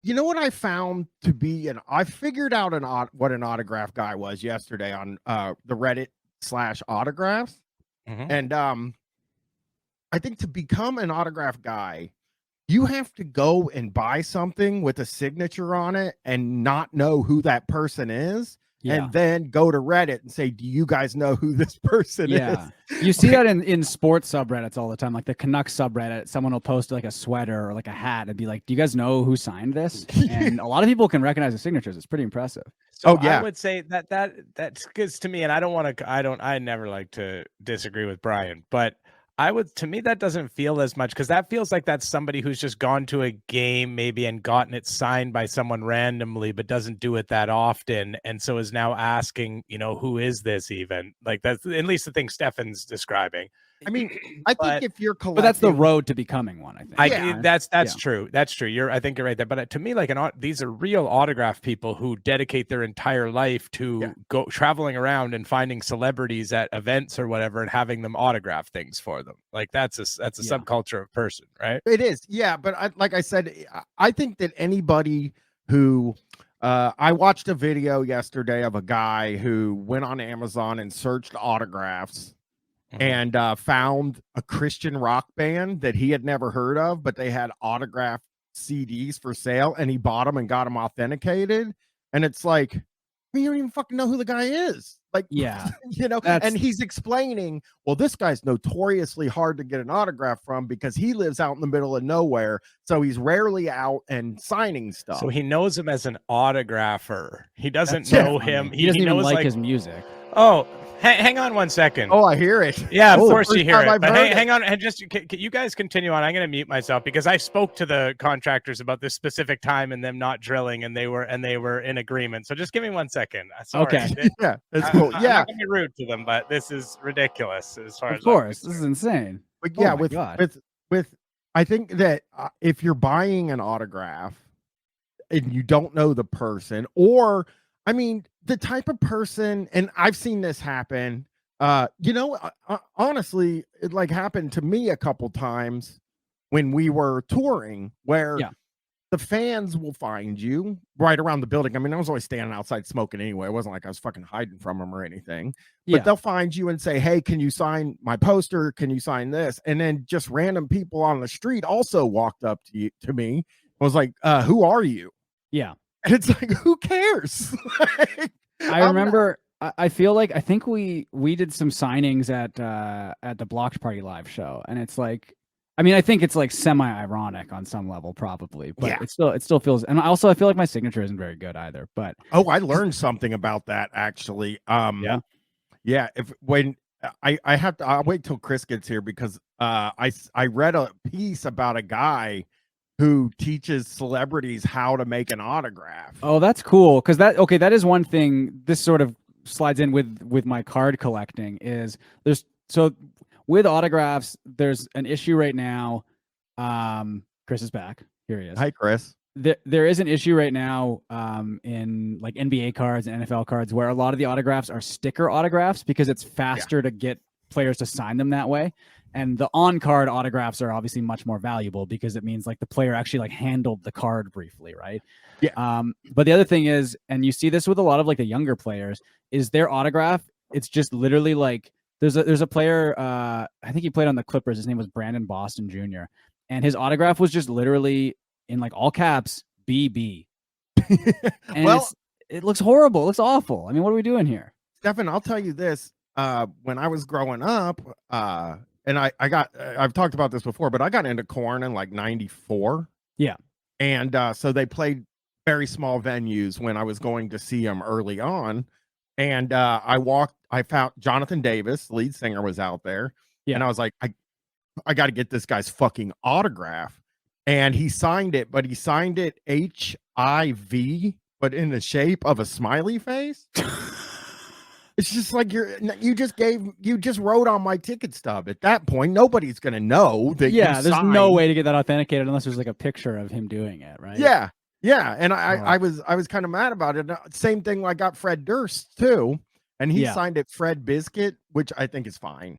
You know what I found to be I figured out what an autograph guy was yesterday on the Reddit slash autographs. Mhm. And I think to become an autograph guy, you have to go and buy something with a signature on it and not know who that person is. Yeah. And then go to Reddit and say, do you guys know who this person Yeah. is? You see that in sports subreddits all the time, like the Canucks subreddit. Someone will post like a sweater or like a hat and be like, do you guys know who signed this? And a lot of people can recognize the signatures. It's pretty impressive. So Oh, yeah. I would say that's good to me, and I never like to disagree with Bryan, but to me that doesn't feel as much, because that feels like that's somebody who's just gone to a game maybe and gotten it signed by someone randomly, but doesn't do it that often, and so is now asking, who is this even? Like, that's at least the thing Stefan's describing. I mean, I think if you're collecting, but that's the road to becoming one. I think. That's true. That's true. I think you're right there. But to me, like these are real autograph people who dedicate their entire life to go traveling around and finding celebrities at events or whatever and having them autograph things for them. Like that's a subculture of person, right? It is, yeah. But like I said, I think that anybody who I watched a video yesterday of a guy who went on Amazon and searched autographs. And found a Christian rock band that he had never heard of, but they had autographed CDs for sale, and he bought them and got them authenticated. And it's like, you don't even fucking know who the guy is. Like, yeah, and he's explaining, well, this guy's notoriously hard to get an autograph from because he lives out in the middle of nowhere. So he's rarely out and signing stuff. So he knows him as an autographer. He doesn't know him. He doesn't even knows like his music. Oh, hang on one second. Oh, I hear it. Yeah, of course you hear it. But hang on, and just you guys continue on. I'm going to mute myself because I spoke to the contractors about this specific time and them not drilling, and they were in agreement. So just give me 1 second. Sorry. Okay. Yeah, that's cool. I'm Yeah, not going to be rude to them, but this is ridiculous as far as. Of course, this is insane. But yeah, with I think that if you're buying an autograph and you don't know the person, or I mean, the type of person, and I've seen this happen. Honestly, it like happened to me a couple times when we were touring, where the fans will find you right around the building. I mean, I was always standing outside smoking anyway. It wasn't like I was fucking hiding from them or anything. But they'll find you and say, hey, can you sign my poster? Can you sign this? And then just random people on the street also walked up to me and was like, who are you? Yeah. And it's like, who cares? I remember. I feel like I think we did some signings at the Blocked Party live show, and it's like, I mean, I think it's like semi-ironic on some level, probably, but it still feels. And also, I feel like my signature isn't very good either. But I learned something about that actually. I'll wait till Chris gets here because I read a piece about a guy who teaches celebrities how to make an autograph. Oh, that's cool. Because that is one thing. This sort of slides in with my card collecting is with autographs, there's an issue right now. Chris is back. Here he is. Hi, Chris. There is an issue right now in like NBA cards and NFL cards where a lot of the autographs are sticker autographs because it's faster to get players to sign them that way. And the on-card autographs are obviously much more valuable because it means like the player actually like handled the card briefly, right? Yeah. But the other thing is, and you see this with a lot of like the younger players, is their autograph. It's just literally like there's a player. I think he played on the Clippers. His name was Brandon Boston Jr. And his autograph was just literally in like all caps BB. And well, it looks horrible. It looks awful. I mean, what are we doing here? Stefan, I'll tell you this. When I was growing up, and I've talked about this before, but I got into Korn in like 94. Yeah. And so they played very small venues when I was going to see them early on. And I found Jonathan Davis, lead singer, was out there. Yeah. And I was like, I got to get this guy's fucking autograph. And he signed it, but he signed it HIV, but in the shape of a smiley face. It's just like you just wrote on my ticket stub. At that point, nobody's gonna know that. Yeah, there's no way to get that authenticated unless there's like a picture of him doing it, right? Yeah, and I was kind of mad about it. Same thing. I got Fred Durst too, and he signed it Fred Biscuit, which I think is fine.